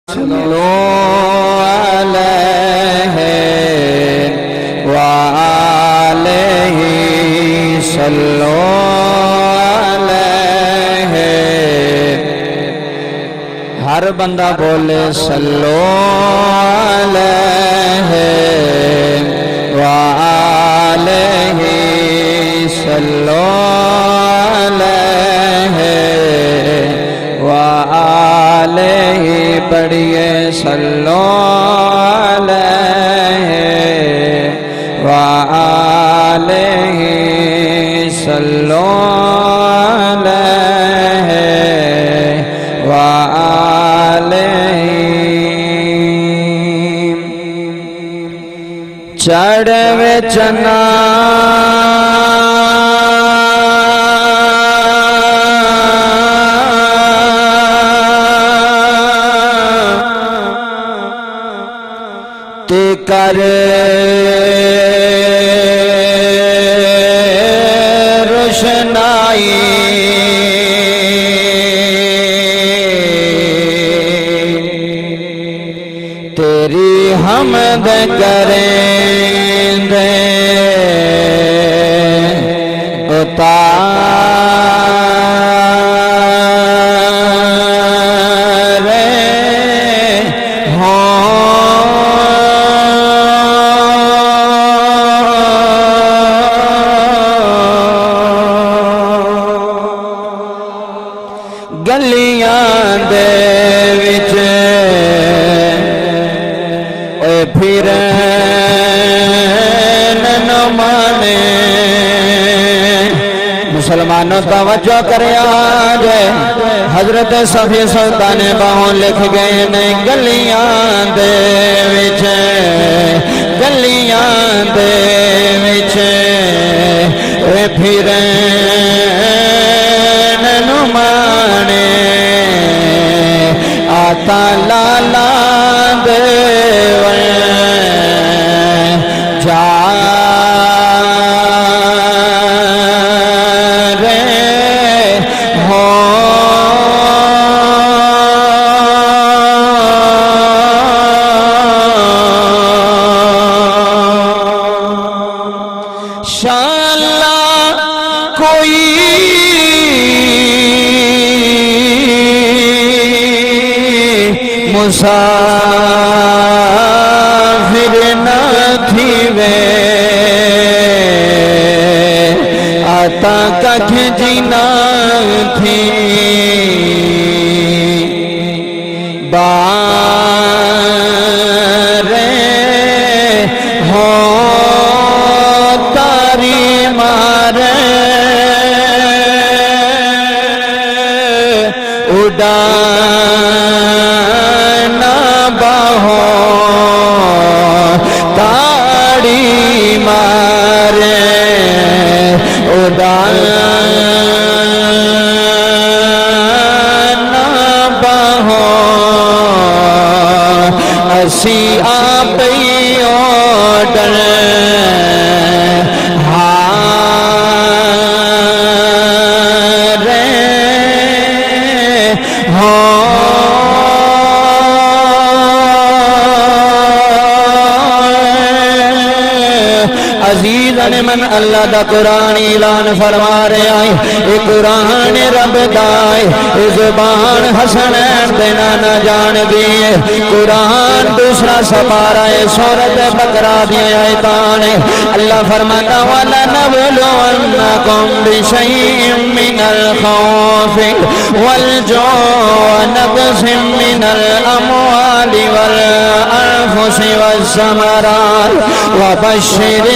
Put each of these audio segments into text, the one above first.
صلوا علیہ وآلہ صلوا علیہ ہر بندہ بولے صلوا علیہ وآلہ صلوا علیہ وآلہ پڑھیے صلوا علیہ وآلہ صلوا علیہ وآلہ چڑھوے چنا تے کر روشنائی تیری حمد کریں دے گلیاں دے وچ اے پھرن نمانے مسلمانوں توجہ کرے آج حضرت صفی سلطان باہوں لکھ گئے نے گلیاں دے وچ گلیاں دے وچ اے پھرن نمانے آتا لالا دے جا رے ہو شاءاللہ کوئی مسافر نہ تھی وے آتا کٹھ جینا تھی بارے ہو تاری مارے اڑا تاڑی مارے اڑانا بہو اسی آپ اوڈر ہارے ہوں عزیزاً من اللہ دا قرآن اعلان فرما رہے آئے اے قرآن رب دائے اے زبان حسنین دینا نہ جان دیئے قرآن دوسرا سپارہ اے سورت بقرہ دیئے آیتان اللہ فرماتا وَلَنَبْلُوَنَّكُمْ بِشَيْءٍ مِّنَ الْخَوْفِ وَالْجُوعِ وَنَقْصٍ مِّنَ الْأَمْوَالِ وَالْأَنفُسِ وَالثَّمَرَاتِ وَبَشِّرِ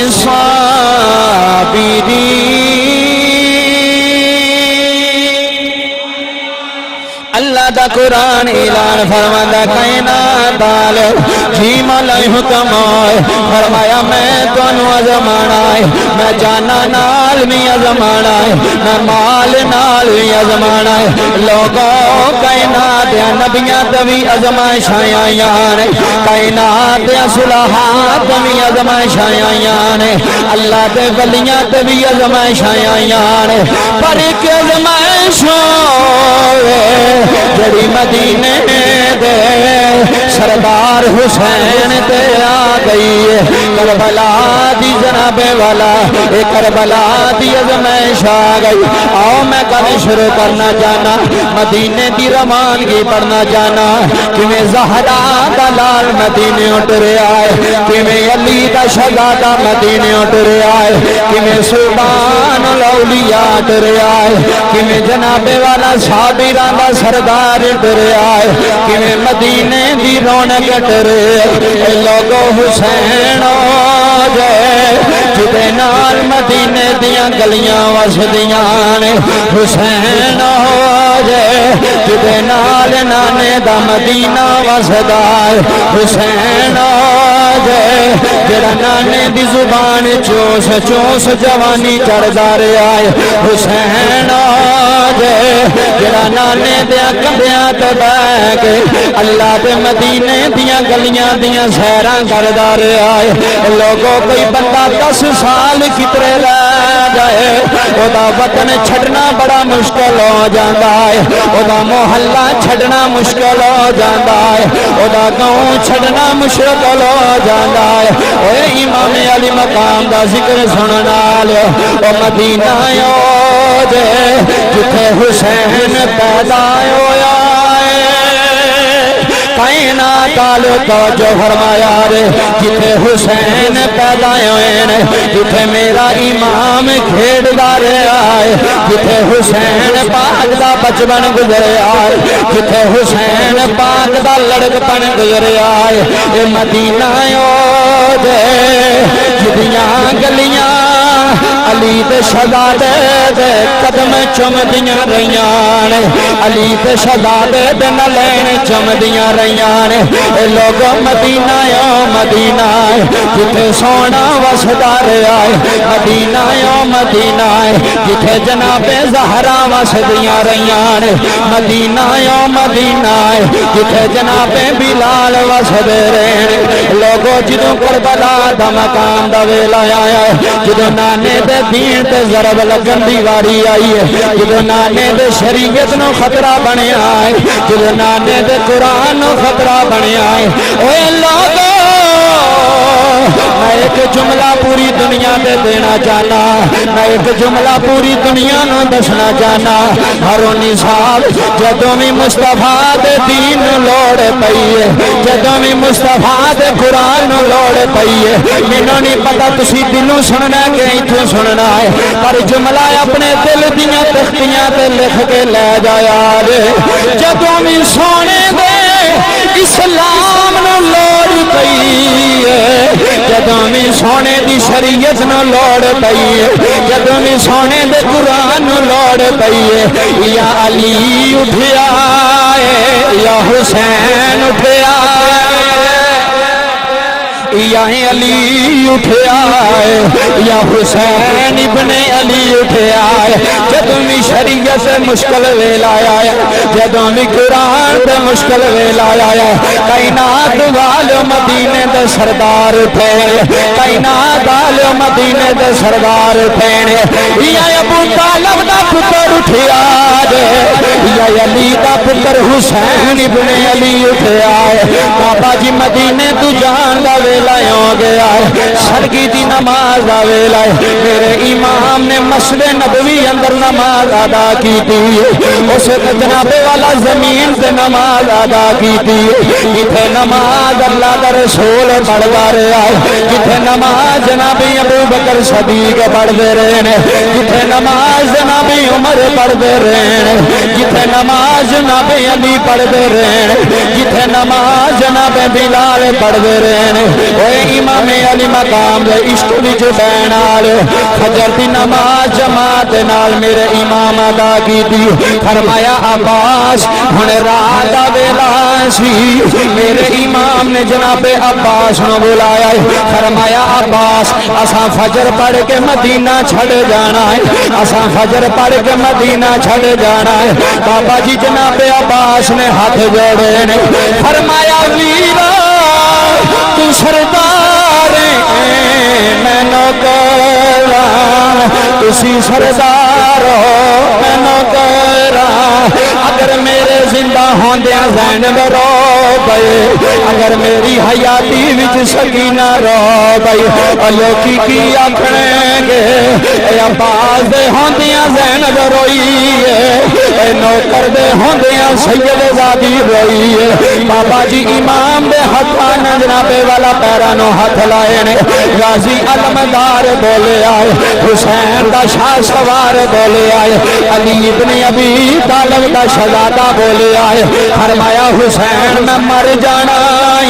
اللہ دا قرآن اعلان فرماتا کائنات والے جیم علیہ حکم ہوئے فرمایا میں تونوں ازمانا ہے میں جانا نال بھی ازمانا ہے میں مال نال بھی ازمانا ہے لوگوں کائنات یا نبیاں بھی ازمائشائیں آئیاں کائنات یا صلحات بھی ازمائشائیں آئیاں اللہ دے ولیاں بھی ازمائشائیں آئیاں پر ایک ازمائش جڑی مدینے دے سردار حسین تے آ گئی ہے کربلا دی جناب والا اے کربلا دی ازمائش آ گئی آؤ میں کل شروع کرنا جانا مدینے دی روانگی پڑھنا جانا کیویں زہرا دا لال مدینے اٹھ رہا ہے کیویں علی دا شہزادہ مدینے اٹھ رہا ہے کیویں سلطان الاولیاء اٹھ رہا ہے کیویں جناب والا صابراں دا سردار اٹھ رہا ہے کیویں مدینے دی رونق اٹھ رہی ہے اے لوگو حسین جدے نال مدینے دیاں گلیاں وسدیاں نے حسین جدے نال نانے دا مدینہ وسدا ہے حسین جڑا نانے دی زبان چوس چوس جوانی چڑھدا رہا ہے حسین جڑا نانے دیاں کندیاں تے بیٹھ کے اللہ دے مدینے دیاں گلیاں دیاں سیراں کردا رہا ہے لوگوں کوئی بندہ 10 سال کترے رہ جائے او دا وطن چھڈنا بڑا مشکل ہو جاندا ہے او دا محلہ چھڈنا مشکل ہو جاندا ہے او دا گاؤں چھڈنا مشکل ہو جاندا ہے اوے امام علی مقام دا ذکر سنن والے او مدینہ او جے جتھے حسین پیدا ہویا کائنات والے توجہ فرمایا رے جتھے حسین پیدا ہوئے نے جتھے میرا امام کھیڑدا رہا ہے جتھے حسین پاک دا بچپن گزریا ہے جتھے حسین پاک دا لڑکپن گزریا ہے اے مدینہ او دے جدیاں گلیاں علی دے شہزادے دے قدم چمدیاں رہیاں نے علی دے شہزادے دے نلین چمدیاں رہیاں نے اے لوگو مدینہ او مدینہ جتھے سونا وسدا رہا ہے مدینہ او مدینہ جتھے جناب زہرا وسدیاں رہیاں نے مدینہ او مدینہ جتھے جناب بلال وسدے رہے لوگو جدوں کربلا دا مقام دا ویلا آیا ہے جدوں نانے دے دین تے ضرب لگن دی واری آئی ہے جدوں نانے دے شریعت نو خطرہ بنیا ہے جدوں نانے دے قرآن نو خطرہ بنیا ہے اوے لوگو میں ایک جملہ پوری دنیا دے دینا چاہنا میں ایک جملہ پوری دنیا نو دسنا چاہنا ہروں نصاب جدوں بھی مصطفیٰ دے دین لوڑ پئی ہے جدوں بھی مصطفیٰ دے قرآن لوڑ پئی ہے مینوں نہیں پتا تسی دلوں سننا کہ ایتھوں سننا ہے پر جملہ اپنے دل دیاں تختیاں تے لکھ کے لے جایا رے جدوں بھی سونے دے اسلام نو لوڑ پئی ہے جدوں بھی سونے دی شریعت نو لوڑ پئی ہے جدوں بھی سونے دے قرآن نو لوڑ پئی ہے یا علی اٹھیا ہے یا حسین اٹھیا یا علی اٹھیا ہے یا حسین ابن علی اٹھیا ہے جدوں بھی شریعت سے مشکل ویلا آیا ہے جدوں بھی قرآن سے مشکل ویلا آیا ہے کائنات والے مدینے دے سردار اٹھے کائنات والے مدینے دے سردار اٹھے یا ابو طالب دا پتر اٹھیا یا علی دا پتر حسین ابن علی اٹھیا ہے بابا جی مدینے تو جان دا ویلا ہو گیا ہے سرگی دی نماز دا ویلا ہے میرے امام نے مسجد نبوی اندر نماز ادا کی تھی اس جناب والا زمین سے نماز ادا کی تھی جتھے نماز اللہ کا رسول پڑھتا رہا ہے جتھے نماز جناب ابو بکر صدیق پڑھتے رہے ہیں جتھے نماز جناب عمر پڑھتے رہے ہیں جتھے نماز جناب علی پڑھتے رہے ہیں جتھے نماز جناب بلال پڑھتے رہے ہیں اوے امام علی مقام دے عشق وچ بہن والے فجر دی نماز جماعت نال میرے امام ادا کیتی فرمایا عباس ہن رات دا ویلا سی میرے امام نے جناب عباس نو بلایا فرمایا عباس اساں فجر پڑھ کے مدینہ چھڑ جانا ہے اساں فجر پڑھ کے مدینہ چھڑ جانا ہے بابا جی جناب عباس نے ہاتھ جوڑے نے فرمایا ویرا تو سردار میں نوکر تسی سردار میں نوکر زینب رو گئے اگر میری حیاتی وچ سکینہ رو گئی لوکی کی آکھیں گے اے عباس دے ہوندیاں زینب روئی ہے نوکر دے ہوندیاں سید زادی روئی ہے بابا جی امام دے ہتھاں جناب والا پیراں نو ہاتھ لائے نے غازی علمدار بولے آئے حسین دا شاہ سوار بولے آئے علی ابن ابی طالب دا شہزادہ بولے آئے فرمایا حسین میں مر جانا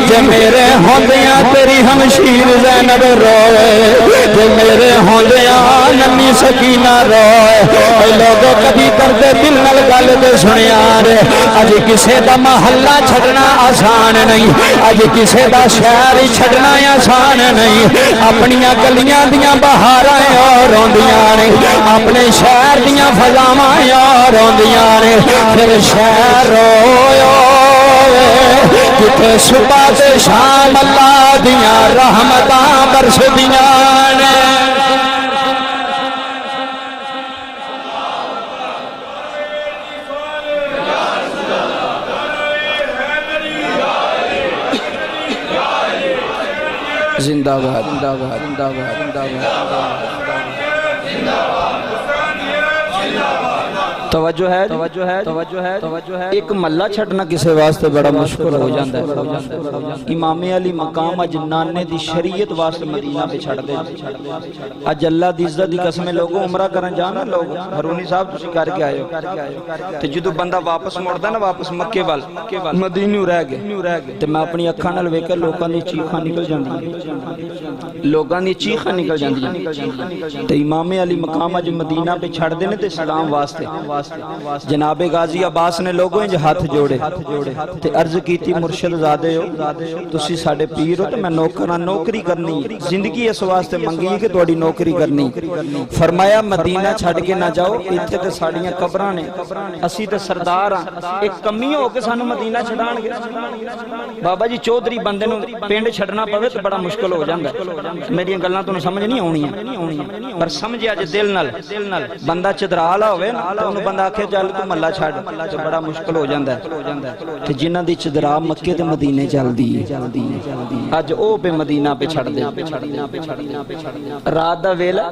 جے میرے ہوندیاں تیری ہمشیر زینب روئے جے میرے ہوندیاں نمی سکینہ روئے اے لوگوں کبھی کردے دل نل گل دے سنیا رے اج کسے دا محلہ چھڑنا آسان نہیں اج کسے دا شہر چھڑنا آسان نہیں اپنیاں گلیاں دیاں بہاراں اور روندیاں نے اپنے شہر دیاں فضاواں اور روندیاں نے پھر شہر رویا کتے صبح تے شام اللہ دیاں رحمتاں برسدیاں نے زندہ باد زندہ باد زندہ باد زندہ باد توجہ ہے توجہ ہے توجہ ہے توجہ ہے ایک ملہ چھٹنا کسے واسطے بڑا مشکل ہو جاندہ ہے امام علی مقام اج نانے دی شریعت واسطے مدینہ پہ چھڑ دے اج اللہ دی عزت دی قسم لوگوں عمرہ کرن جانا لوگ ہرونی صاحب تسی کر کے آئے ہو تے جدو بندہ واپس موڑدا نا واپس مکے وال مدینہ رہ گئے تے میں اپنی اکھاں نال ویکھ کے لوکاں دی چیخاں نکل جاندیاں لوکاں دی چیخاں نکل جاندیاں تے امام علی مقام اج مدینہ پہ چھڑ دے نے تے اسلام واسطے جناب غازی عباس نے لوگوں جو ہاتھ جوڑے تے عرض کیتی مرشد زادے ہو تسی ساڑے پیر ہو تو میں نوکری کرنی زندگی اس واسطے منگی ہے کہ توڑی نوکری کرنی فرمایا مدینہ چھڑ کے نہ جاؤ اتھے تے ساڑیاں قبران نے اسی تے سردار ہاں ایک کمی ہو کے سانو مدینہ چھڑان گے بابا جی چودھری بندے نو پینڈ چھڑنا پوے تو بڑا مشکل ہو جاندہ میری گلاں تو سمجھ نہیں آونی ہے پر سمجھے آج دل نال بندہ چدرالا ہوئے تو انہوں بندہ آکھے چل تو ملہ چھڑ تو بڑا مشکل ہو جاندہ ہے تو جنہ دی چدرا مکے تے مدینے چل دی آج او پہ مدینہ پہ چھڑ دے رات دا ویلا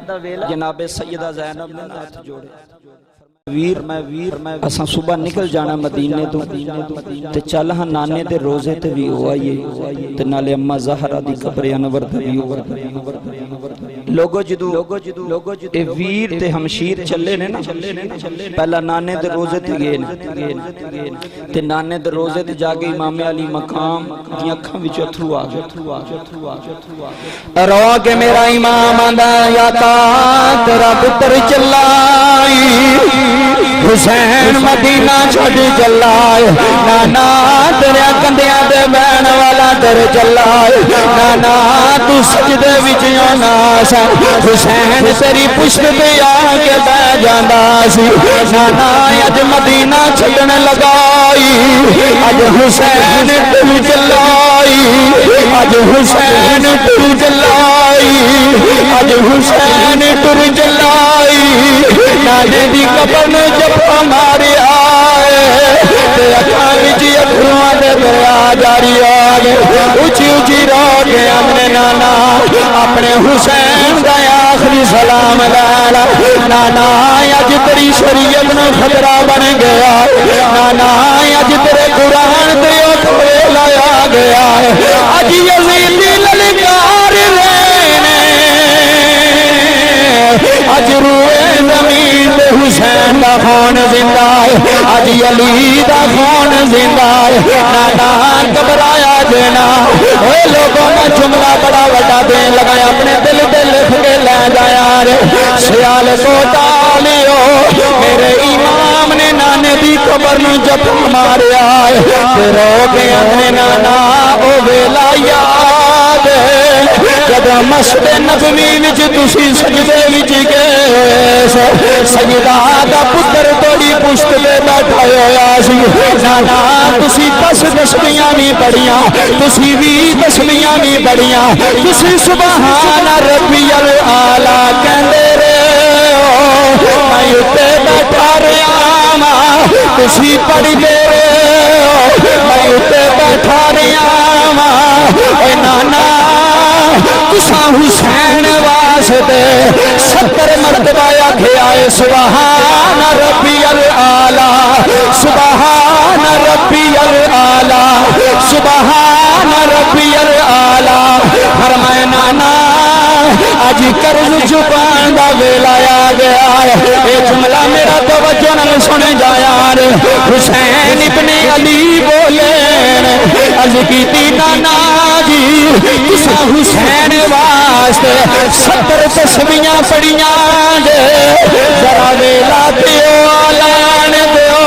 جناب سیدہ زینب نے ہاتھ جوڑے ویر میں اساں صبح نکل جانا مدینے تو تے چل ہاں نانے دے روزے تے بھی ہوا یہ تے نالے اممہ زہرہ دی قبر انور تے بھی ہوا لوگو جدو اے ویر تے ہمشیر چلے نے نا پہلا نانے دے روزے تے گئے تے نانے دے روزے تے جاگے امام علی مقام دی اکھاں وچ اتھرو آ گئے رو کے میرا امام آندا یا تا تیرا پتر چلائی حسین مدینہ چھڑ چلائے نانا تیرے کندیاں دے بین والا تر چلائے نانا تو سجدے وچیوں ناس حسین تیری پشت پہ آکے بے جاندہ سی نانا اج مدینہ چھڑن لگائی اج حسین تر چلائی اج حسین تر چلائی اج حسین تر چلائی نانے دی قبر نے جب ہمارے آئے تے اکھاں وچ اتھرواں دے دریا جاری آگے اچھی اچھی رو کے ہم نے نانا اپنے حسین دا آخری سلام لالا نانا اج تیری شریعت نو خطرہ بن گیا نانا اج تیرے قرآن تے اٹھوے لایا گیا اج یزیدی للکار رہنے اج روئے زمین دے حسین دا خون زندہ ہے اج علی دا خون زندہ ہے نانا گھبرایا دینا اوے لوگوں میں جملہ بڑا وڈا دین لگایا اپنے دل دے لکھ کے لے جایا رے سیال کو ڈالیو میرے امام نے نانے دی قبر نو جب مارے آئے تے رو کے اپنے نانا او ویلا یاد جب مسجد نبوی وچ تسی سجدے وچ گئے سیدہ دا پتر توڑی پشت تے بیٹھا ہویا سی نانا تسی دس تسبیحاں نہیں پڑھیاں تسی بھی تسبیحاں نہیں پڑھیاں تسی سبحان ربی الاعلی کہندے رہے ہو میں اوتے بیٹھا رہیا تسی پڑھ دے رہے ہو اتے بیٹھا رہا اے نانا تساں حسین واسطے 70 مرتبہ آکھے آئے سبحان ربی الاعلی سبحان ربی الاعلی سبحان ربی الاعلی فرمائے نانا آج قرض چکان دا ویلا آ گیا ہے اے جملہ میرا توجہ نہ سنے جایا حسین ابن علی بولے عرض کیتی نانا جی تسا حسین واسطے 70 تسبیحاں پڑھیاں دے ذرا ویلا دیو لین دیو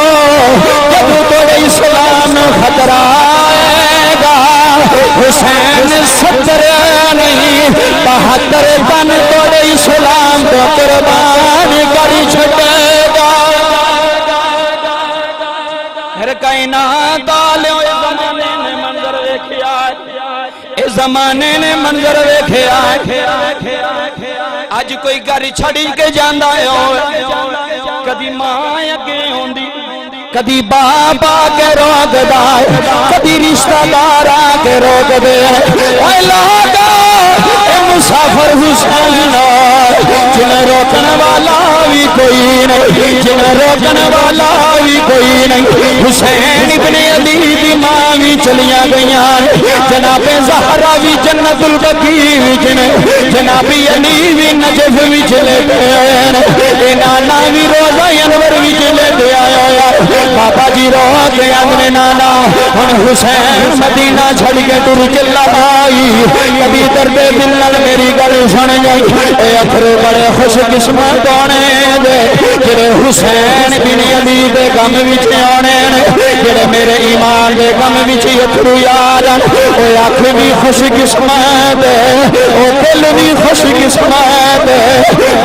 جب تیرے اسلام خطرہ آئے گا حسین 70 نہیں 72 تن تیرے اسلام کو قربان کر چھٹے گا ہر کائنات والے اس زمانے نے منظر ویکھیا اج کوئی گھر چھڑی کے جاندا ہے کدی ماں اگے ہوندی کدی باپ آ کے روک دا کدی رشتہ دار آ کے روک دے اے لوگا اے مسافر حسین جنہیں روکن والا بھی کوئی نہیں جنہیں روکن والا بھی کوئی نہیں حسین ابن علی دی ماں بھی چلیاں گئیاں جناب زہرا بھی جنت البقیع وچ نے جناب علی بھی نجف وچ لے گئے نانا بھی روضہ انور وچ لے گیا بابا جی رو کے اپنے نانا ہن حسین مدینہ چھڑ کے ٹر چلا آئی کبھی درد دل نال میری گل سن جائی اے اتھر بڑے خوش قسمت ہونے دے جڑے حسین بن علی دے غم وچ آنے جڑے میرے ایمان دے غم وچ اتھرو یاد اے اکھ بھی خوش قسمت او دل بھی خوش قسمت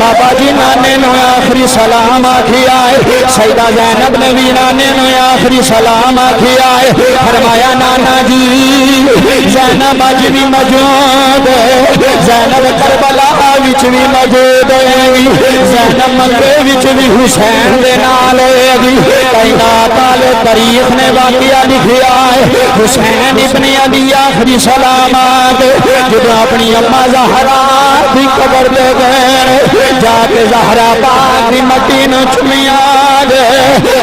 بابا جی نانے نو آخری سلام آکھی آئے سیدہ زینب نے بھی نانے نو آخری سلام آکھی آئے فرمایا نانا جی زینب اج بھی موجود زینب کربلا وچ بھی موجود ہے زینب مکے وچ بھی حسین دے نال ہوئے گی کائنات والے تاریخ نے واقعہ لکھیا ہے حسین ابن علی آخری سلامات جب اپنی اماں زہرا دی قبر دے گئے جا کے زہرا پاک دی مٹی نو چومیا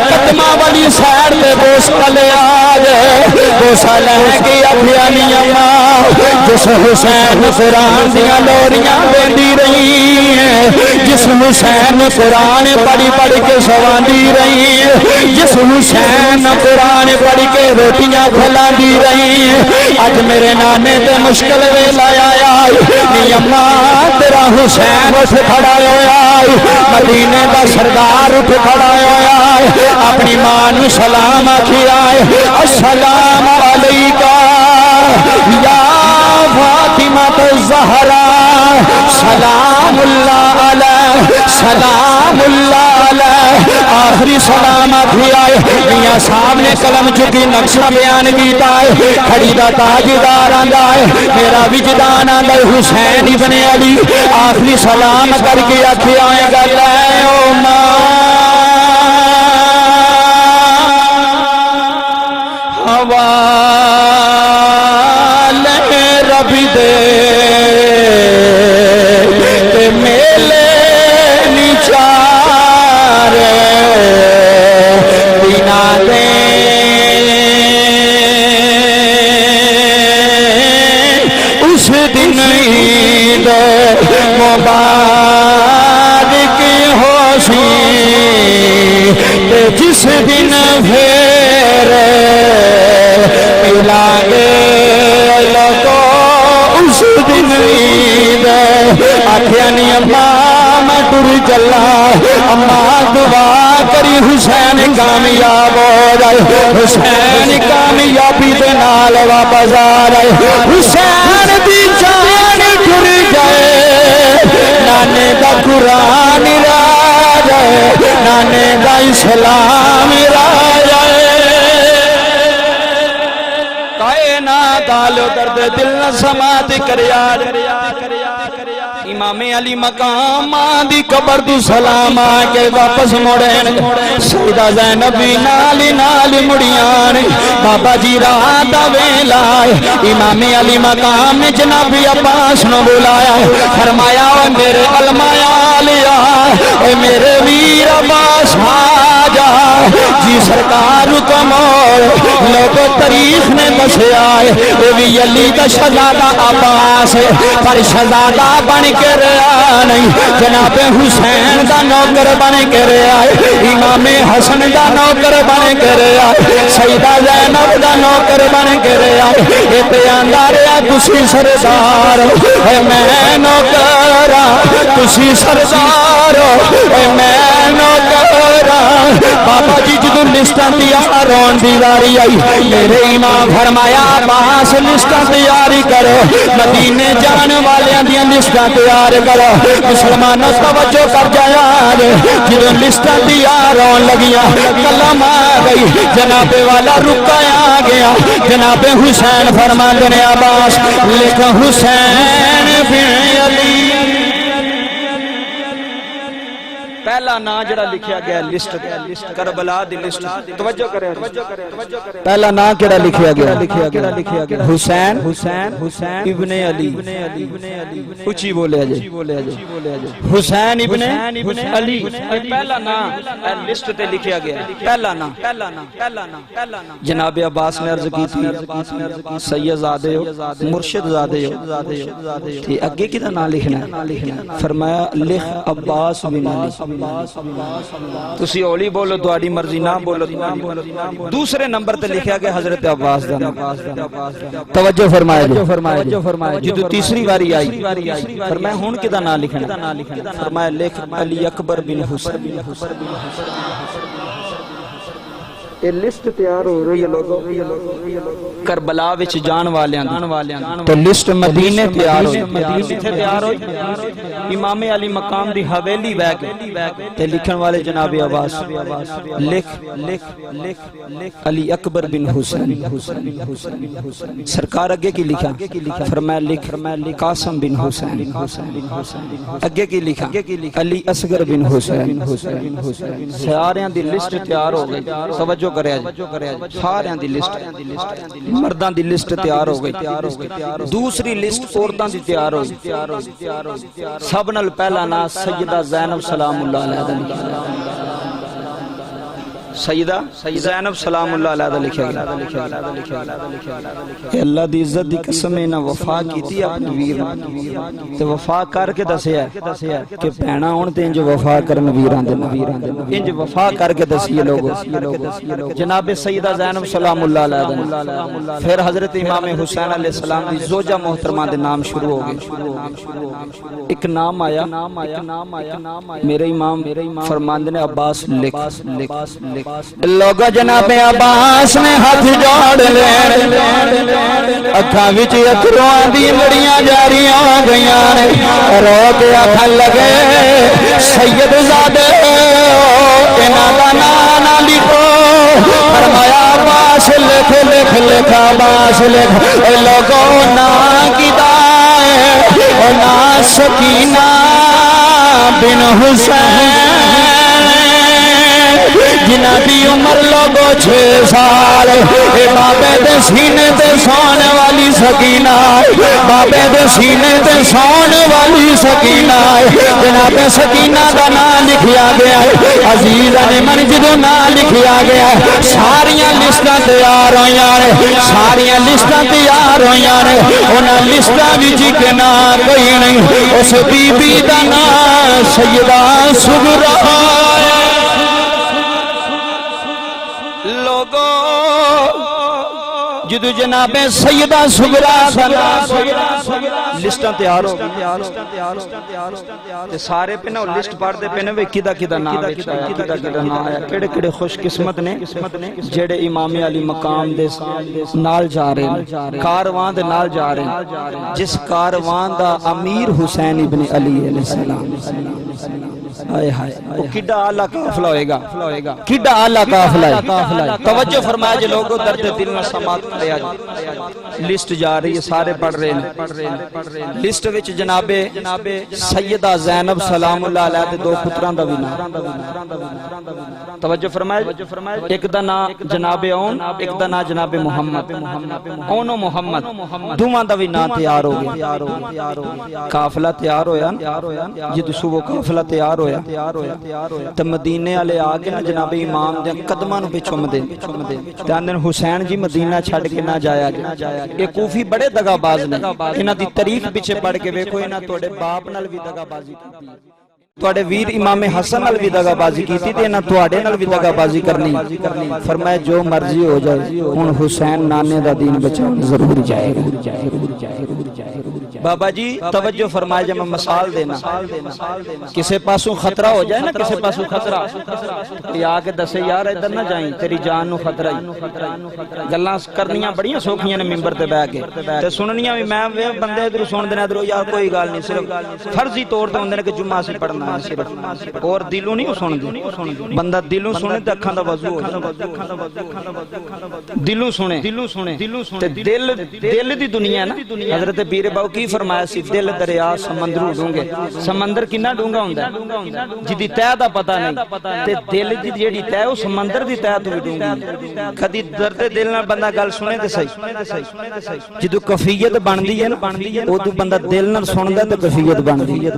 قدمہ والی سیر تے بوسہ لے آئے بوسہ لے کے اپنی اماں جس حسین قرآن دیا لوریاں دیندی رہی ہیں جس حسین قرآن پڑھی پڑھ کے سواندی رہی ہیں جس حسین قرآن پڑھ کے روٹیاں کھلاندی رہی ہیں آج میرے نانے تے مشکل ویلا آیا نی اماں تیرا حسین اٹھ کھڑا ہوا مدینے دا سردار اٹھ کھڑا ہوا اپنی ماں نو سلام آکھی آئے السلام علیکہ یا فاطمہ الزہرا سلام اللہ علیہ سلام اللہ علیہ آخری سلام آکھی آئے میاں صاحب نے قلم چکی نقشہ بیان کیتا ہے کھڑی دا تاجدار آندا ہے میرا وجدان آندا ہے حسین ابن علی آخری سلام کر کے آکھی آئے گا لے او ماں ربی دے تے میلے نیچار بینا دے اس دن عید مبارک ہوشی تے جس دن پھر ملانگے لوگو اس دن عید آکھیا نی اماں میں ٹر چلا اماں دعا کری حسین کامیاب ہو جائے حسین کامیابی دے نال واپس آ جائے حسین دی جان ٹر جائے نانے دا قرآن را جائے نانے دا اسلام را جائے کائنات والو درد دل نہ سماعت کریا امام علی مقام دی قبر تو سلام آ کے واپس مڑین سیدہ زینب نال مڑیان بابا جی رات دا ویلا امام علی مقام جناب عباس نو بلایا فرمایا او میرے علماء لیا اے میرے ویر عباس آ جا جی سرکار حکم لوگ تاریخ نے دسیا اے وی علی دا شہزادہ عباس پر شہزادہ بن کے رہا نہیں جناب حسین دا نوکر بن کے رہا امام حسن دا نوکر بن کے رہا سیدہ زینب دا نوکر بن کے رہا اے پیاندا رہا تسی سردار اے میں نوکر تسی سردار اے میں نوکر بابا جی جدو لسٹاں تیار ہون دی واری آئی میرے امام فرمایا عباس لسٹاں تیاری کرو مدینے جان والیاں دیاں لسٹاں تیار کرو مسلمانوں توجہ کر جایا جدو لسٹاں تیار ہون لگیاں کلم آ گئی جناب والا رکا آ گیا جناب حسین فرماندے نے عباس لکھ حسین بن علی پہلا نا جڑا لکھیا گیا لسٹ کربلا دی لسٹ توجہ کریں پہلا نا کیڑا لکھیا گیا حسین ابن علی اونچی بولے جی حسین ابن علی پہلا نا لسٹ تے لکھیا گیا پہلا نا جناب عباس نے عرض کی تھی سید زادے ہو مرشد زادے ہو تے اگے کدا نا لکھنا ہے فرمایا لکھ عباس بن علی تسی اولی بولو تہاڈی مرضی نہ بولو دوسرے نمبر تے لکھیا گیا حضرت عباس دا توجہ فرمایا جدو تیسری واری آئی فرمایا ہن کدا نام لکھنا فرمایا لکھ علی اکبر بن حسین یہ لسٹ تیار ہو رہی ہے لوگوں کربلا وچ جان والیاں تو لسٹ مدینے تیار ہوئی مدینے تیار ہوئی امام علی مقام دی حویلی بیگ تے لکھن والے جناب عباس لکھ علی اکبر بن حسین سرکار اگے کی لکھا فرمایا لکھ قاسم بن حسین اگے کی لکھا علی اصغر بن حسین سارے دی لسٹ تیار ہو گئی توجہ کرے سارے دی لسٹ مرداں دی لسٹ تیار ہو گئی دوسری لسٹ عورتاں دی تیار ہوئی سب نال پہلا نا سیدہ زینب سلام اللہ علیہ سیدہ زینب سلام اللہ علیہ لکھا گیا کہ اللہ دی عزت دی قسم نہ وفا کیتی اپنی ویر تے وفا کر کے دسیا کہ بہنا ہن تے انج وفا کرن ویراں دے انج وفا کر کے دسیے لوگو جناب سیدہ زینب سلام اللہ علیہ پھر حضرت امام حسین علیہ السلام دی زوجہ محترمہ دے نام شروع ہو گئے ایک نام آیا میرے امام فرماندے نے عباس لکھ لوگو جناب عباس نے ہاتھ جوڑ لے اکھاں وچ اتھرواں دی لڑیاں جاری ہو گئیاں رو کے آکھن لگے سید زادے انہاں دا نام نہ لکھو فرمایا عباس لکھ عباس لکھ اے لوگو نا کیدا اے او نا سکینہ بن حسین جنہ دی عمر لوگو 6 سال اے بابے دے سینے تے سون والی سکینہ بابے دے سینے تے سون والی سکینہ جناب سکینہ دا نام لکھیا گیا ہے عزیز نے من جدو نام لکھیا گیا ہے ساریاں لسٹاں تیار ہویاں ساریاں لسٹاں تیار ہویاں انہاں لسٹاں وچ کہ نام کوئی نہیں اس بی بی دا نام سیدہ صغرا جدو جناب سیدہ صغرا لسٹاں تیار ہو گئی سارے پہ نا لسٹ پڑھ دے پہ نا کدا نام آیا کڑے کڑے خوش قسمت نے جڑے امام علی مقام دے نال جا رہے ہیں کاروان دے نال جا رہے ہیں جس کاروان دا امیر حسین ابن علی علیہ السلام ہائے ہائے وہ کڈا اعلیٰ قافلہ ہوئے گا کڈا اعلیٰ قافلہ ہے توجہ فرمایا جو لوگوں درد دل میں سماعت کرے آج لسٹ جا رہی ہے سارے پڑھ رہے ہیں لسٹ وچ جناب سیدہ زینب سلام اللہ علیہ دے دو پتران دا بھی نام توجہ فرمایا ایک دا نام جناب اون ایک دا نام جناب محمد اون و محمد دوواں دا بھی نام تیار ہو گیا قافلہ تیار ہویا جدو صبح قافلہ تیار ہویا تے مدینے والے آ کے جناب امام دے قدماں نوں پچھوں مدے تے آندن حسین جی مدینہ چھڈ کے نہ جایا یہ کوفی بڑے دگا باز نے انہاں دی تاریخ پیچھے پڑھ کے ویکھو انہاں تواڈے باپ نال بھی دگا بازی کیتی تواڈے ویر امام حسن نال بھی دگا بازی کیتی تے انہاں تواڈے نال بھی دگا بازی کرنی فرمایا جو مرضی ہو جائے ہن حسین نانے دا دین بچاؤ ضرور جائے بابا جی توجہ فرمائے جب میں مثال دینا کسے پاسوں خطرہ ہو جائے نا کسے پاسوں خطرہ کوئی آکے دسے یار ادھر نہ جائیں تیری جان نو خطرہ ہی گلاں کرنیاں بڑیاں سوکھیاں نے ممبر تے بیٹھ کے تے سننیاں بھی میں بندے ادھر سن دینا ادھر یار کوئی گل نہیں صرف فرضی طور تے ہوندے نے کہ جمعہ سے پڑھنا ہے صرف اور دلوں نہیں سن دی بندہ دلوں سنے تے اکھاں دا وضو ہو جائے دلوں سنے تے دل دی دنیا ہے نا حضرت پیر باو کی فرمایا سی دل دریا سمندر ڈونگے سمندر کنا ڈونگا ہوندا ہے جدی تہ دا پتہ نہیں تے دل دی جیڑی تہ او سمندر دی تہ تو ڈونگی کدی درد دل نال بندہ گل سنے تے صحیح جدو کفیت بندی ہے نا او تو بندہ دل نال سندا تے کفیت بندی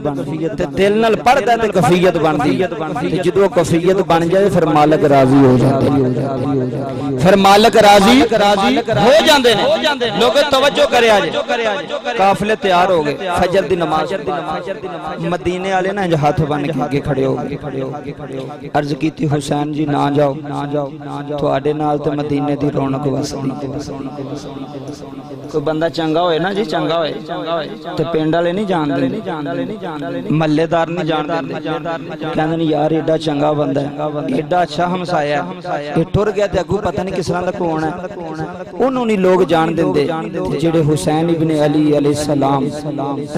تے دل نال پڑھدا تے کفیت بندی تے جدو کفیت بن جائے پھر مالک راضی ہو جاندے پھر مالک راضی ہو جاندے نے لوگ توجہ کرے آج قافلے تیار ہو گئے فجر دی نماز مدینے والے نا ہاتھ بن کے آگے کھڑے ہو گئے عرض کیتی حسین جی نہ جاؤ تواڈے نال تے مدینے دی رونق وسدی کوئی بندہ چنگا ہوئے نا جی چنگا ہوئے تے پنڈ والے نہیں جان دے محلے دار نہیں جان دے کہندے یار ایڈا چنگا بندہ ہے ایڈا اچھا ہمسایا ہے یہ ٹر گیا تے اگوں پتہ نہیں کس طرح دا کون ہے انہوں نہیں لوگ جان دیندے جڑے حسین ابن علی علیہ السلام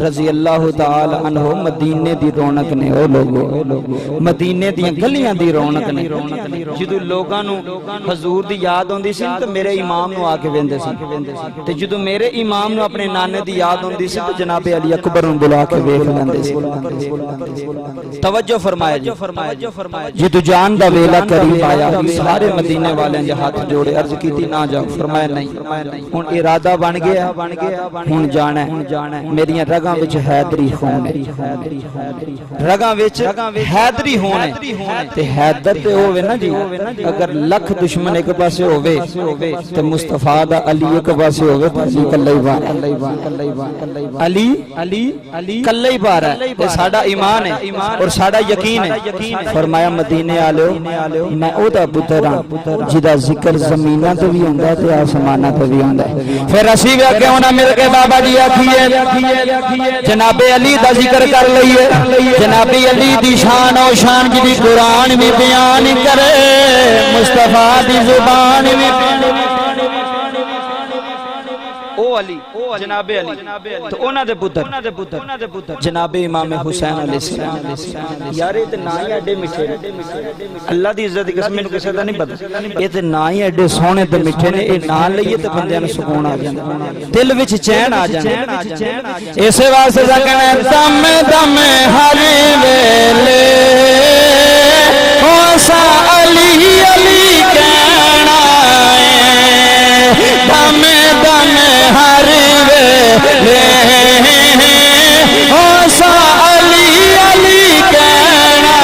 رضی اللہ تعالی عنہ مدینے دی رونق نے او لوگو مدینے دی گلیاں دی رونق نے جدو لوگاں نو حضور دی یاد ہوندی سی تے میرے امام نو آ کے ویندے سی تے جدو میرے امام نو اپنے نانے دی یاد ہوندی سی تے جناب علی اکبر نو بلا کے ویکھ لیندے سی توجہ فرمایا جی جدو جان دا ویلا قریب آیا سارے مدینے والے نے ہاتھ جوڑے عرض کیتی نہ جاؤ فرمایا نہیں ہن ارادہ بن گیا ہن جانا ہے میری رگاں وچ حیدری خون ہے رگاں وچ حیدری خون ہے تے حیدر تے ہوے نا جی اگر لکھ دشمن ایک پاسے ہوے تے مصطفی دا علی ایک پاسے ہوے تے علی کلے ہی بار علی کلے ہی بار ہے تے ساڈا ایمان ہے اور ساڈا یقین ہے فرمایا مدینے والو میں او دا پتر ہاں جدا ذکر زمیناں تے بھی ہوندا تے آسماناں تے بھی ہوندا پھر اسی وی اگے ہونا مل کے بابا جی آکھیے جناب علی دا ذکر کر لئیے جناب علی دی شان و شان جی قرآن بھی بیان کرے مصطفیٰ دی زبان بھی او علی جناب علی تو انہاں دے پتر جناب امام حسین علیہ السلام یار یہ تے نا ہی ایڈے میٹھے اللہ دی عزت دی قسم مینوں کسے دا نہیں پتہ یہ تے نا ہی ایڈے سونے تے میٹھے نے اے نا لئیے تے بندیاں نوں سکون آ جاندا دل وچ چین آ جاندا اسے واسطے دا کہنا دم دم ہر ویلے ہوسا علی علی کہنا ہے دم دم ہر ویلے ہوسا علی علی کہنا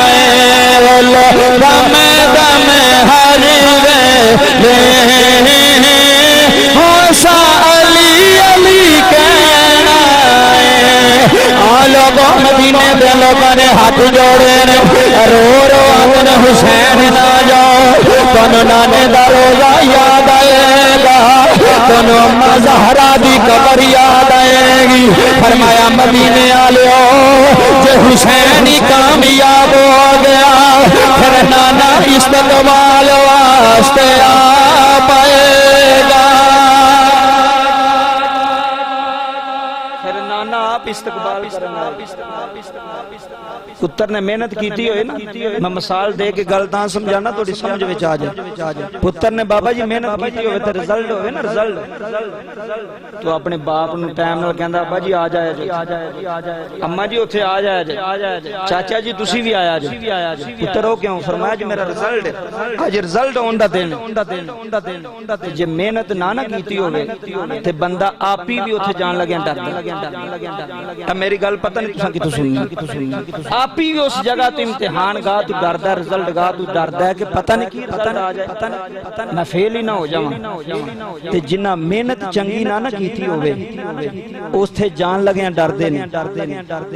ہے دم دم ہر ویلے ہوسا علی علی کہنا ہے لوگوں مدینے دے لوگوں نے ہاتھ جوڑے رو آمن حسین نہ جاؤ تنو نانے دا روزہ یاد آئے گا تنو اما زہرا دی قبر یاد آئے گی فرمایا مدینے آلیو جو حسین ہی کامیاب ہو گیا پھر نانا استقبال واسطے آ پائے گا پھر نانا آپ استقبال کرنا پتر نے محنت کیتی ہوئے نا، میں مثال دے کے گل تاں سمجھانا تھوڑی سمجھ وچ آ جائے. پتر نے بابا جی محنت کیتی ہوئے تے رزلٹ ہوئے نا، رزلٹ تو اپنے باپ نو ٹائم نال کہندا ابا جی آ جائے جی، اما جی اوتھے آ جائے جی، چاچا جی تسی بھی آیا جی. پتر ہو کیوں؟ فرمایا جی میرا رزلٹ ہے، اج رزلٹ ہوندا دین. جے محنت نہ کیتی ہوئے تے بندہ آپ ہی بھی اوتھے جان لگیا ڈردا. میری گل پتہ نہیں تساں کتھوں سننی، آپ ہی اس جگہ تو امتحان گاہ تو ڈردا، رزلٹ گاہ تو ڈردا ہے کہ پتہ نہیں کی رزلٹ آ جائے، میں فیل ہی نہ ہو جاواں. تے جنہ محنت چنگی نہ کیتی ہوئے اس تھے جان لگیا ڈردے نے،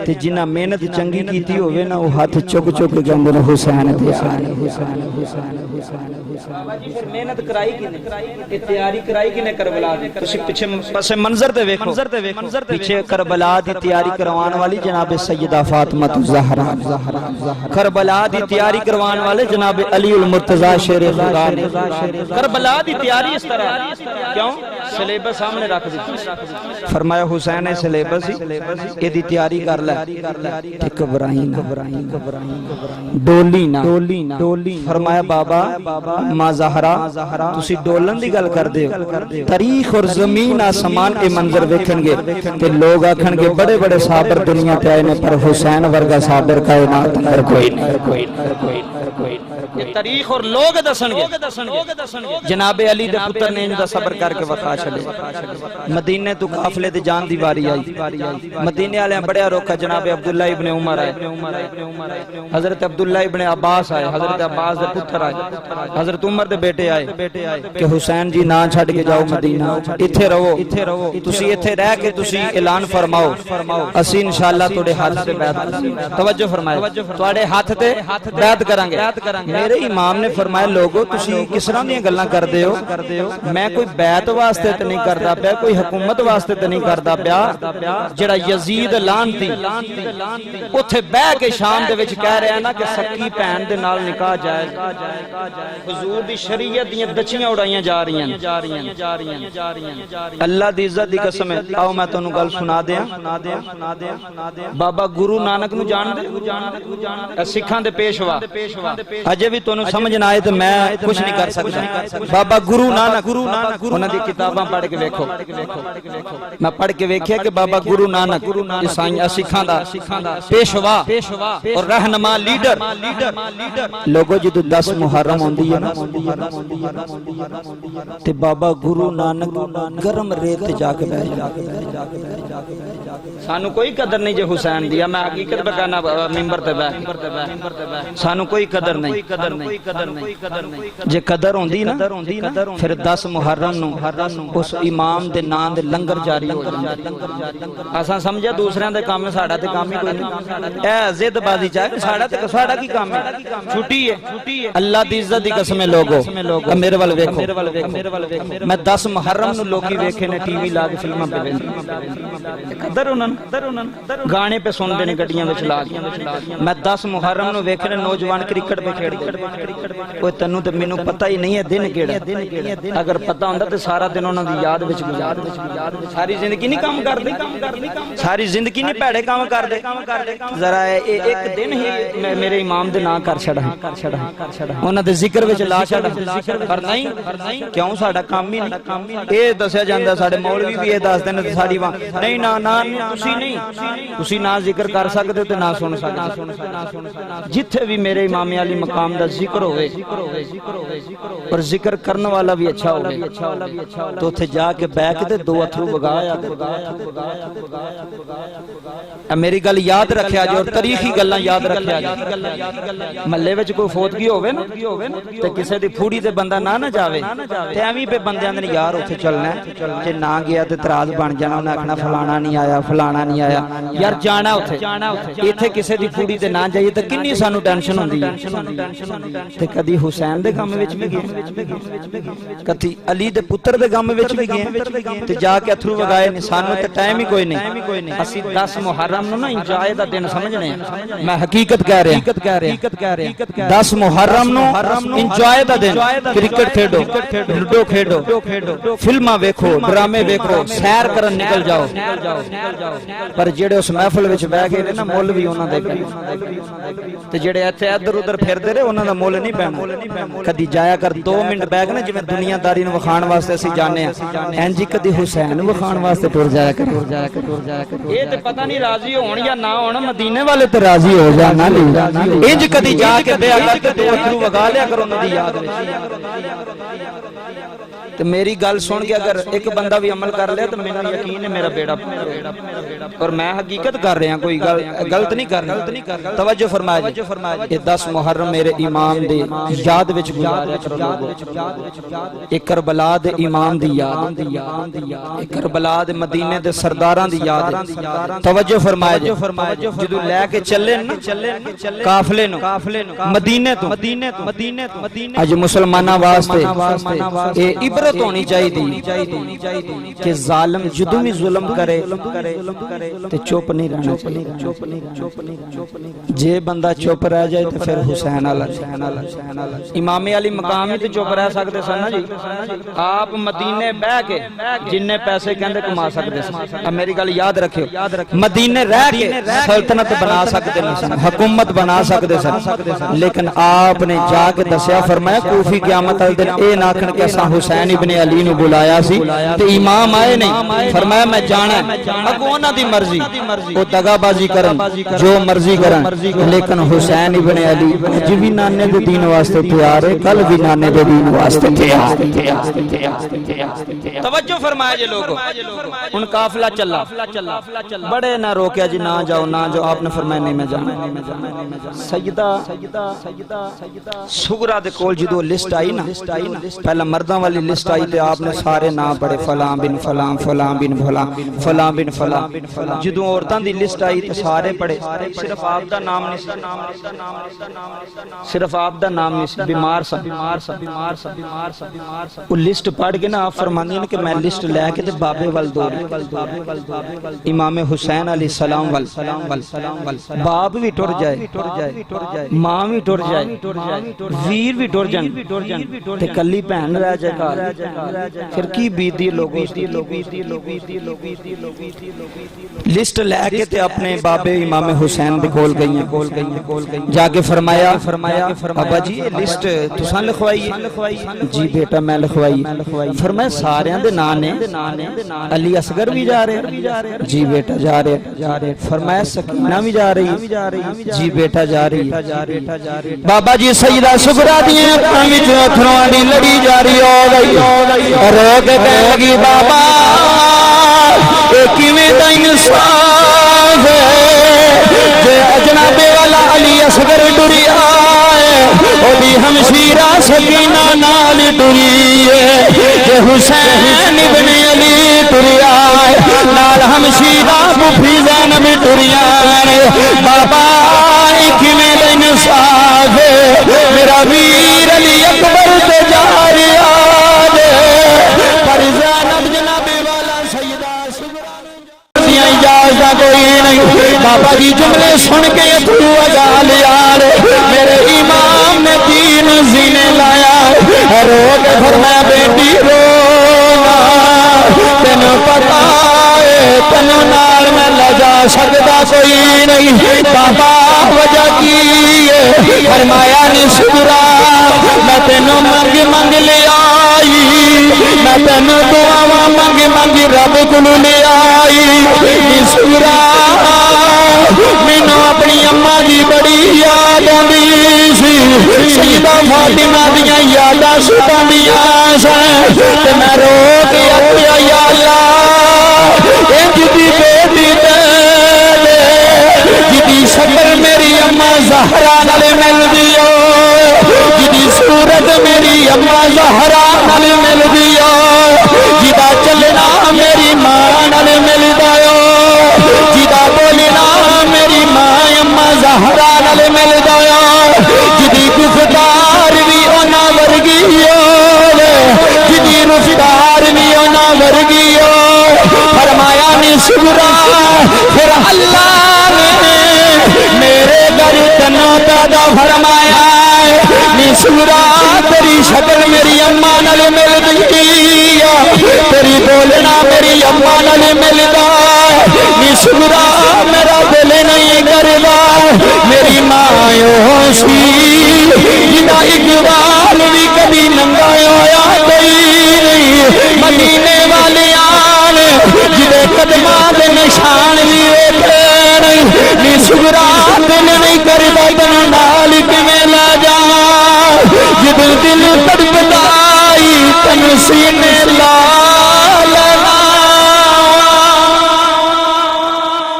تے جنہ محنت چنگی کیتی ہوئے نا وہ ہاتھ چک چک کے اندر حسین تے محنت کرائی کنے، تیاری کرائی کنے کربلا دی. تسی پیچھے پس منظر تے ویکھو، پیچھے کربلا دی تیاری کروان والی جناب سیدہ فاطمہ الزہرا، کربلا دی تیاری کروان والے جناب علی المرتضی شیر خدا نے. کربلا دی تیاری اس طرح کیوں؟ سلیبس سامنے رکھ دی، فرمایا حسین ہے سلیبس ہی اے دی تیاری کر لے تے گھبرائی نہ، ڈولی نہ. فرمایا بابا ماں زہرا تسی ڈولن دی گل کر دے ہو، تاریخ اور زمین آسمان اے منظر ویکھن گے تے لوگ آکھن گے بڑے بڑے صابر دنیا تے آئے نے پر حسین ورگا صابر کائنات اندر کوئی نہیں. یہ تاریخ اور لوگ دسن گے جناب علی دے پتر نے انجا صبر کر کے وقا چلے. مدینے تو قافلے دے جان دی باری آئی، مدینے والے بڑے روکا جناب عبداللہ ابن عمر آئے، حضرت عبداللہ ابن عباس آئے، حضرت عباس دے پتر آئے، حضرت عمر دے بیٹے آئے کہ حسین جی نہ چھڑ کے جاؤ مدینہ، ایتھے رہو، تسی ایتھے رہ کے تسی اعلان فرماؤ اسی انشاءاللہ توڑے ہاتھ سے بیعت کریں. توجہ فرمائے توڑے ہاتھ تے بیعت کریں گے. میرے امام نے فرمایا لوگو تسی کس طرح دی گلاں کر دے ہو، میں کوئی بیعت واسطے تے نہیں کردا پیا، کوئی حکومت واسطے تے نہیں کردا پیا. جڑا یزید لعنتی اوتھے بیٹھ کے شام دے وچ کہہ رہا نا کہ سکی بہن دے نال نکاح جائز، حضور دی شریعت دیاں دچیاں اڑائیاں جا رہی ہیں. اللہ دی عزت دی قسم ہے آؤ میں تانوں گل سنا دیاں. بابا گرو نانک نو جان دے، سکھاں دے پیشوا، اجے بھی تانوں سمجھ نہ آئے تے میں کچھ نہیں کر سکدا. بابا گرو نانک انہاں دی کتاباں پڑھ کے ویکھو، میں پڑھ کے ویکھیا کہ بابا گرو نانک عیسائیاں سکھاں دا پیشوا اور رہنما لیڈر. لوگو جدو 10 محرم ہوندی ہے نا تے بابا گرو نانک گرم ریت جا کے بیٹھ جاتے. سانو کوئی قدر نہیں جے حسین دیا، میں حقیقت بکانا ممبر تے بیٹھ، سانو کوئی قدر نہیں. جے قدر ہوندی نا پھر 10 محرم نو اس امام دے نام دے لنگر جاری ہو جاندے. اساں سمجھا دوسریاں دے کام ساڈا تے کام ہی کوئی نہیں. اے زد بازی چاہے ساڈا کی کام ہے، چھٹی ہے. اللہ دی عزت دی قسم ہے لوگو میرے ول ویکھو، میں 10 محرم نو لوکی ویکھے نے ٹی وی لا کے فلماں پہ ویندے، قدر انہاں گانے پہ سن دے نے گڈیاں وچ لا کے. میں 10 محرم نو ویکھے نے نوجوان کرکٹ پہ کھیڈ دے. کوئی تینوں تے مینوں پتہ ہی نہیں ہے دن کیڑا، اگر پتہ ہوندا تے سارا دن انہاں دی یاد وچ گزار. ساری زندگی نہیں کام کردے، ساری زندگی نہیں پیڑے کام کردے. ذرا ایک دن ہی میرے امام دے نام کر چھڑا، انہاں دے ذکر وچ لا چھڑا. پر نہیں کیوں ساڈا کام ہی نہیں. اے دسیا جاندا ساڈے مولوی بھی اے دس دین تے ساڈی نہیں نا تسی نہ ذکر کر سکدے تے نہ سن سکدے. جتھے بھی میرے امام علی مقام دا ذکر ہوئے اور ذکر کرنے والا بھی اچھا ہوئے تو اتھے جا کے بیٹھ کے 2 اتھرو بگایا. میری گل یاد رکھیا جو اور تاریخی گلاں یاد رکھیا جو. محلے وچ کوئی فوتگی ہوئے نا تے کسے دی پھوڑی تے بندہ نہ جاوے تے ایویں پہ بندیاں نے یار اتھے چلنا ہے، جے نہ گیا تے تراز بن جانا، انہیں آکھنا فلانا نہیں آیا. یار جانا اتھے، ایتھے کسے دی پھوڑی تے نہ جائیے تے کنی سانو ٹینشن ہوندی ہے. تے کدی حسین دے غم وچ بھی گئے کدی علی دے پتر دے غم وچ بھی گئے تے جا کے اتھرو وگائے نے سانو تے ٹائم ہی کوئی نہیں اسی 10 محرم نو نا انجوائے دا دن سمجھنے میں حقیقت کہہ رہا 10 محرم نو انجوائے دا دن کرکٹ کھیڈو لوڈو کھیڈو فلماں ویکھو ڈرامے ویکھو سیر کرن نکل جاؤ پر جڑے اس محفل وچ بیٹھ گئے نا مول بھی انہاں دے تے جڑے ایتھے ادھر ادھر پھردے رہے انہاں دا مول نہیں پینا کدی جایا کر 2 منٹ بیٹھ نا جویں دنیا داری نو وکھان واسطے اسی جانے ہاں انج کدی حسین وکھان واسطے ٹر جایا کر اے تے پتہ نہیں راضی ہون یا نہ ہون مدینے والے تے راضی ہو جانا انج کدی جا کے بیٹھ کر تے دو اتھرو وگا لیا کرو انہاں دی یاد تو میری گل سن کے اگر ایک بندہ بھی عمل کر لیا تو میرا یقین ہے میرا بیڑا اور میں حقیقت کر رہا کوئی غلط نہیں کر رہا توجہ فرمایا یہ 10 محرم میرے امام دے یاد وچ گزاریا کرو لوگو ایک کربلا دے امام دی یاد ایک کربلا دے مدینے دے سرداراں دی یاد توجہ فرمایا جدو لے کے چلے نا قافلے نو مدینے تو اج مسلماناں واسطے اے عبرت ہونی چاہیے کہ ظالم جدو بھی ظلم کرے تے چپ نہیں رہنا چاہیے جے بندہ چپ رہ جائے تو پھر حسین امام علی مقام ہی تے چپ رہ سکتے سن نا جی آپ مدینے بہ کے جننے پیسے کہندے کما سکتے سن اب میری گل یاد رکھو مدینے رہ کے سلطنت بنا سکتے سن حکومت بنا سکتے سن لیکن آپ نے جا کے دسیا فرمایا کوفی قیامت والے دن اے نہ آکھن کہ اساں حسین ابن علی نو بلایا سی تے امام آئے نہیں فرمایا میں جانا ہے اگوں انہاں دی مرضی او دغا بازی کرن جو مرضی کرن لیکن حسین ابن علی اج بھی نانے دے دین واسطے تیار ہے کل بھی نانے دے دین واسطے تیار توجہ فرمایا جی لوگوں ان قافلہ چلا بڑے نہ روکیا جی نہ جاؤ آپ نے فرمایا نہیں میں جانا سیدہ سغرا دے کول جدو لسٹ آئی نا پہلا مرداں والی لسٹ آئی تے آپ نے سارے نام پڑھے فلاں بن فلاں فلاں بن فلاں فلاں بن فلاں جدو عورتاں دی لسٹ آئی تے سارے پڑھے صرف آپ دا نام نہیں صرف آپ دا نام نہیں بیمار سا وہ لسٹ پڑھ کے نا آپ فرماندے ہیں کہ میں لسٹ لے کے تے بابے وال دو امام حسین علیہ السلام وال باپ بھی ٹر جائے ماں بھی ٹر جائے ویر بھی ٹر جائے تے کلی بہن رہ جائے پھر کی بیتی لوگوں لسٹ لے کے تے اپنے بابے امام حسین دے کول گئیں جا کے فرمایا ابا جی یہ لسٹ تساں لکھوائی جی بیٹا میں لکھوائی فرمایا ساریاں دے نام نے علی اصغر بھی جا رہے جی بیٹا جا رہے فرمایا سکینہ بھی جا رہی جی بیٹا جا رہی بابا جی سیدہ سغرا دیاں اکھاں وچ اتھروں دی لڑی جاری ہو گئی رو کے کہنے لگی بابا اے کیویں دا انصاف جے جناب والا علی اصغر ٹری آئے اودی ہمشیرہ سکینہ نال ٹری جے حسین ابن علی ٹری آئے نال ہمشیرہ پھوپھی زینب ٹری آئے بابا اے کیویں دا انصاف میرا ویر علی اکبر تے جا رہا بابا جی جملے سن کے اتھرو اگا لیا میرے امام نے دین زینے لایا رو کے فرمایا بیٹی رو تینوں پتا ہے تینوں نال میں لجا سکتا کوئی نہیں بابا وجہ کی فرمایا نہیں سغرا میں تینوں منگ لے آئی میں تینوں دعاواں منگ رب کولوں لے آئی سغرا مینوں اپنی اماں دی بڑی یاد آندی سی سیدہ فاطمہ دیاں یاداں ستاندیاں سن تے میں رو کے آکھیا یا اللہ انج دی بیٹی دے جدی شکل میری اماں زہرا نال ملدی ہو جدی صورت میری اماں زہرا نال ملدی ہو جدا چلنا میری ماں نال ملدا ہو جدا بولنا میری ماں اماں زہرا نال ملدا ہو جدی صغرا پھر اللہ نے میرے گھر تنوں پیدا فرمایا نی صغرا تیری شکل میری اماں نال ملدی تیری بولنا میری اماں نال ملدا نی صغرا میرا دل نہیں کردا میری ماں او سی جدا اقبال بھی کبھی ننگا ہویا کوئی نہیں مدینے والیاں جدے قدماں دے نشان بھی ویکھے نہیں نی صغرا دل نہیں کردا تینوں نال کیویں لے جاواں جدوں دل تڑپدا تینوں سینے لا لینا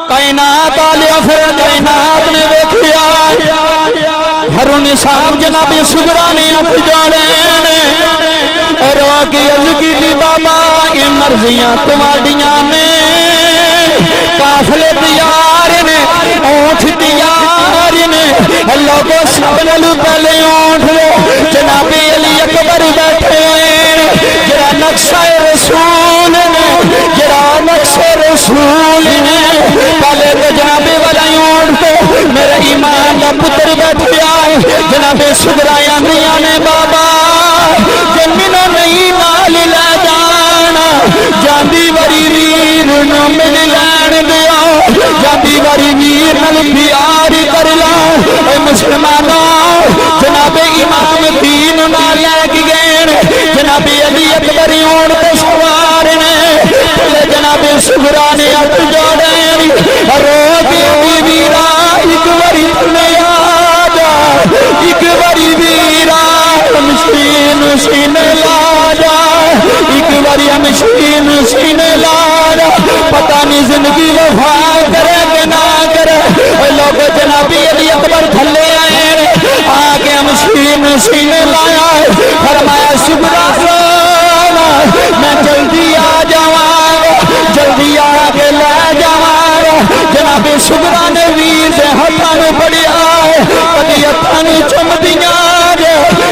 کائنات والے پھر کائنات نے ویکھیا ہارون صاحب جناب صغرا نے اٹھ جانے رو کے عرض کی بابا یہ مرضیاں تمہاڈیاں نے قافلے تیار نے اونٹ تیار نے اللہ کو سب نالوں پہلے اونٹ لو جناب علی اکبر بیٹھے ہوئے جڑا نقشہ رسول نے جڑا نقشہ رسول نے پہلے تو جناب والا اونٹ تو میرے ایمان کا پتر بیٹھیا جناب صغرا آندیاں نے بابا جنوں نہیں نال لے جانا جاندی وری ویر نو مل لین دیو جاندی وری ویر نال پیار کر لا اے مسلمانوں جناب امام دین نال لے کے گئے جناب علی اکبر اون تے سوار نے جناب صغرا نے ہاتھ جوڑے رو کے ویرا ایک واری تھلے آ جا ایک واری ویرا مشکین سینے لا جا ایک باری مشکین سینے لا جا پتہ نہیں زندگی وفا کرے کہ نہ کرے لوگ جنابی علی اکبر تھلے آئے آگے مشکین سینے لایا فرمایا صغرا میں جلدی آ جاواں جلدی آ کے لے جاواں جناب صغرا نے ویر دے ہتھاں نوں پڑیا کدی ہتھاں نوں چمدیاں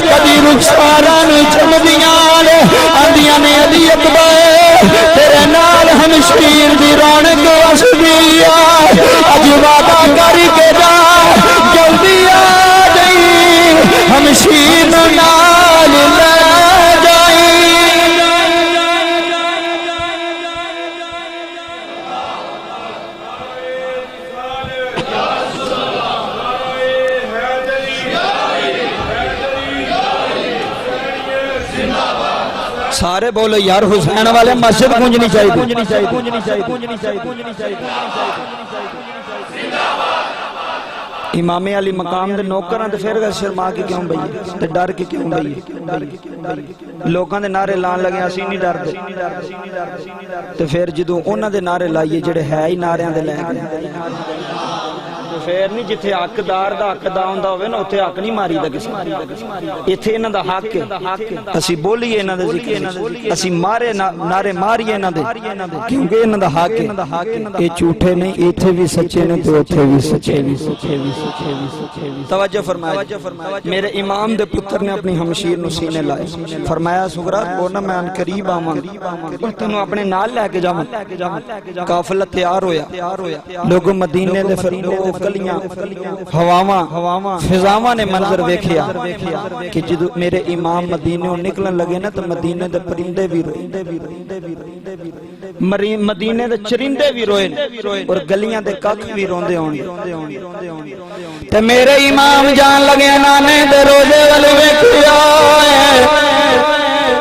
کدی رخساراں نوں چمدیاں آندیاں نے علی اکبر تیرے نال ہمشیر دی رونق وس گئی اج وعدہ کر کے جا جلدی آ جائی ہمشیر نال لے جائی سارے بولو یار حسین والے مسجد گونجنی چاہیے امام علی مقام دے نوکراں تے پھر شرما کے کیوں بھئی تے ڈر کے کیوں بھئی لوکاں دے نعرے لان لگے اسی نہیں ڈردے تے پھر جدوں انہاں دے نعرے لائیے جڑے ہے ہی نعریاں دے لے پھر نہیں جتھے حقدار دا حق دا ہوندا ہوے نا اوتھے حق نہیں ماری دا کسی ایتھے انہاں دا حق ہے اسی بولیے انہاں دے ذکر اسی مارے نعرے ماریے انہاں دے کیونکہ انہاں دا حق ہے اے جھوٹے نہیں ایتھے بھی سچے نے تے اوتھے بھی سچے توجہ فرمایا میرے امام دے پتر نے اپنی ہمشیر نو سینے لائے فرمایا صغرا کو نہ میں ان قریب آواں تینوں اپنے نال لے کے جاواں قافلہ تیار ہویا لوگ مدینے دے فرینو گلیاں ہواواں فضاواں نے منظر ویکھیا کہ جدو میرے امام مدینے نکلن لگے نا تو مدینے دے پرندے بھی روئے مدینے دے چرندے بھی روئے اور گلیاں دے کاک بھی روندے ہونگے تے میرے امام جان لگے نانے دے روزے والے ویکھیا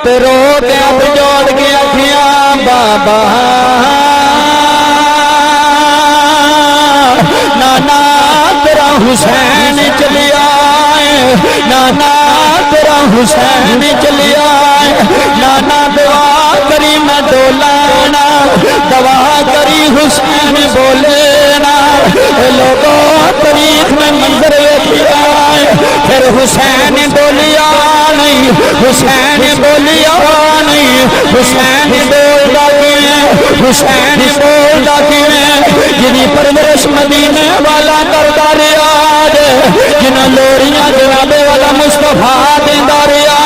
تے رو کے ہاتھ جوڑ کے آکھیا بابا نانا تیرا حسین چلیا نانا تیرا حسین چلیا نانا دعا کری میں دولانا دعا کری حسین بولینا لوگوں تاریخ میں منظر ویکھیا پھر حسین بولیا نہیں حسین بولیا نہیں حسین بولدا کیویں حسین بولدا کیویں جنی پرورش مدینے والا کردا رہیا جنہاں لوریاں جناب والا مصطفیٰ دیندا رہیا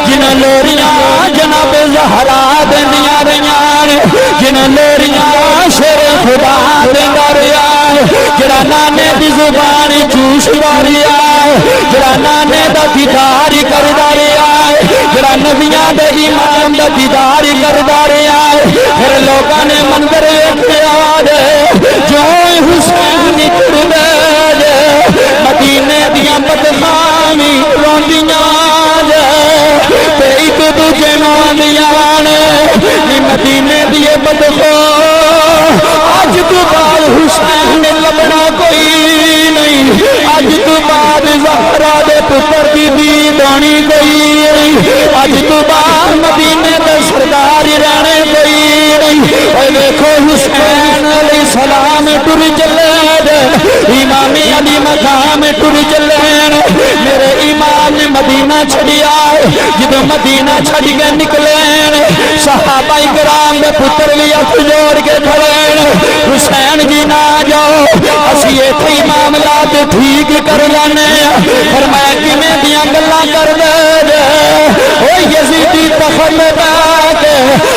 جنہاں لوریاں جناب زہرا دیندیاں رہیاں جنہاں لوریاں شیر خدا دیندا رہیا ہے جڑا نانے دی زبان چوسدا رہیا ہے جڑا نانے دا دیدار کردا رہیا ہے جڑا نبیاں دے امام دا دیدار کردا رہیا ہے پھر لوکاں نے منظر ویکھیا جو حسین ٹردے مدینے دیاں بدخامی روندیاں تے ایک دوجے نوں آندیاں نے مدینے دی بدخو اج تو بعد حسین لبنا کوئی نہیں اج تو بعد زہرا دے پتر دی دید آنی کوئی نہیں اج تو بعد مدینے دے سردار رہنے کوئی نہیں اے دیکھو حسین علیہ السلام ٹر چلے امام علی مقام ٹر چلے میرے امام نے مدینہ چھڑیا جدو مدینہ چھڑ کے نکلے صحابہ کرام دے پتر بھی ہاتھ جوڑ کے کھڑے حسین جی نہ جاؤ اسی ایتھے معاملات ٹھیک کر لانے فرمایا کیویں دیاں گلاں کر دے او یزیدی تخت بیٹھ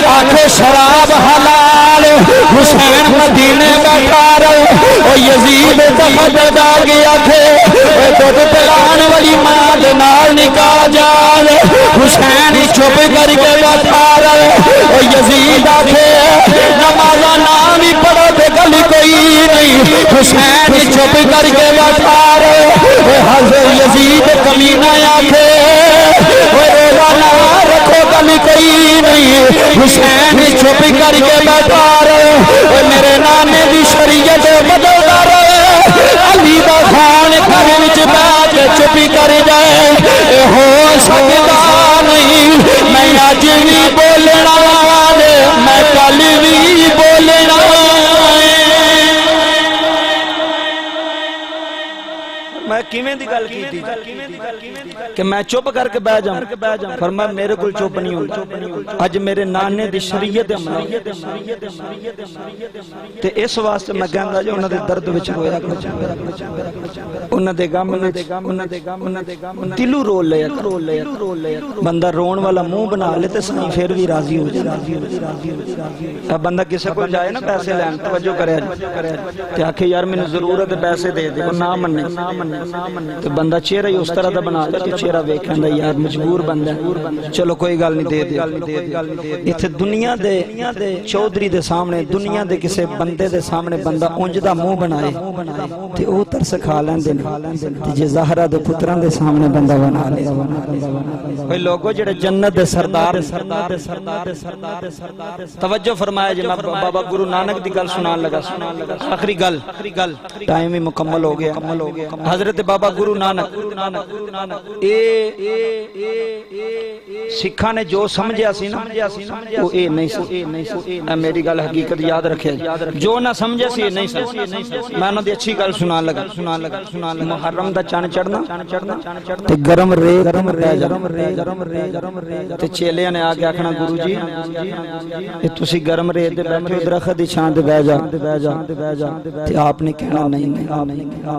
آکھے شراب حلال حسین مدینے بیٹھا رہے او یزید تخت دا گیا تھے او دودھ پلان والی ماں دے نال نکاح جان حسین چپ کر کے بیٹھا رہے او یزید آکھے نمازاں نام ہی پڑھو تے گل کوئی نہیں حسین چپ کر کے بیٹھا رہے او حضرت یزید کمینہ آکھے او روزہ نہ رکھو گل کوئی نہیں حسین چپ کر کے بیٹھا رہے او میرے نانے دی شریعت بدلدا رہے علی دا خان گھر وچ بیٹھ کے چپی کر جائے اے ہو سکدا نہیں میں اج بھی بولنا میں کل بھی بولنا میں کیویں دی گل کیتی کہ میں چپ کر کے بیٹھ جاؤں فرمایا میرے کول چپ نہیں ہوندا اج میرے نانے دی شریعت عمل تے اس واسطے میں کہندا جو انہاں دے درد وچ رویا کرو انہاں دے غم وچ دلوں رو لیا بندہ رون والا منہ بنا لے تے سائیں پھر بھی راضی ہو جائے بندہ کسے کو جائے نا پیسے لین توجہ کرے تے آکھے یار مینوں ضرورت ہے پیسے دے دے او نہ مننے تو بندہ چہرہ ہی اس طرح دا بنا لے کہ چہرہ ویکھن دا یار مجبور بندہ چلو کوئی گل نہیں دے دے ایتھے دنیا دے چودھری دے سامنے دنیا دے کسے بندے دے سامنے بندہ اونج دا منہ بنائے تے او ترس کھا لیندے تے جے زہرا دے پتراں دے سامنے بندہ بنا لے کوئی لوگو جڑے جنت دے سردار توجہ فرمایا جی میں بابا گرو نانک دی گل سنان لگا آخری گل ٹائم ہی مکمل ہو گیا حضرت بابا گرو نانک سکھاں نے جو سمجھیا سی نا وہ اے نہیں سی میری گل حقیقت یاد رکھے جو نہ سمجھے سی نہیں سی میں انہاں دی اچھی گل سنان لگا محرم دا چن چڑھنا تے گرم ریت تے چیلیاں نے آ کے آکھنا گرو جی اے تسی گرم ریت تے بیٹھے ہو درخت دی چھاں تے بیٹھ جا تے آپ نے کہنا نہیں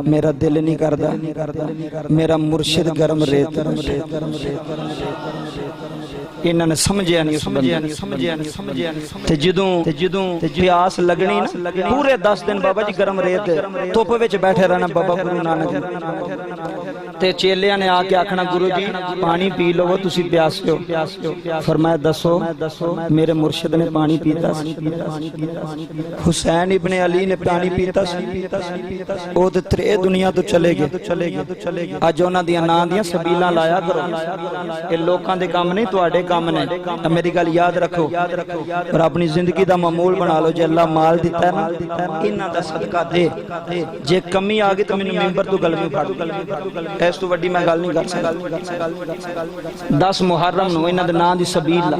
میرا دل نہیں کردا میرا مرشد گرم ریت انہاں نے سمجھیا نہیں اس بندے تے جدوں پیاس لگنی نا پورے 10 دن بابا جی گرم ریت دھوپ وچ بیٹھے رہنا بابا گرو نانک تے چیلیاں نے آ کے آکھنا گرو جی پانی پی لو تسی پیاسے ہو فرمایا دسو میرے مرشد نے پانی پیتا سی حسین ابن علی نے پانی پیتا سی او تے ترے دنیا تو چلے گئے اج انہاں دیاں ناں دیاں سبیلاں لایا کرو اے لوکاں دے کام نہیں تواڈے کام نے میری گل یاد رکھو اور اپنی زندگی دا معمول بنا لو جے اللہ مال دیتا ہے نا انہاں دا صدقہ دے جے کمی آ گئی تو مینوں ممبر تو گل نہیں پھڑ اس تو وڈی میں گل نہیں کر سکدا 10 محرم نو انہاں دے نام دی سبیل لا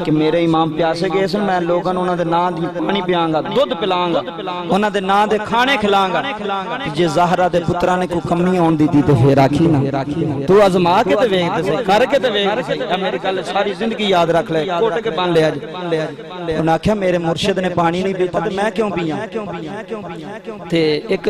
کہ میرے امام پیاسے گئے سن میں لوگاں نوں انہاں دے نام دی پانی پیاں گا دودھ پلاں گا انہاں دے نام دے کھانے کھلاں گا جے زہرا دے پتراں نے کوئی کمی آن دی تے پھر آکھی نا تو ازما کے تے ویکھ تے کر کے تے ویکھ تے میری گل ساری زندگی یاد رکھ لے کوٹ کے بن لے اج انہاں آکھیا میرے مرشد نے پانی نہیں پیتا تے میں کیوں پیاں تے ایک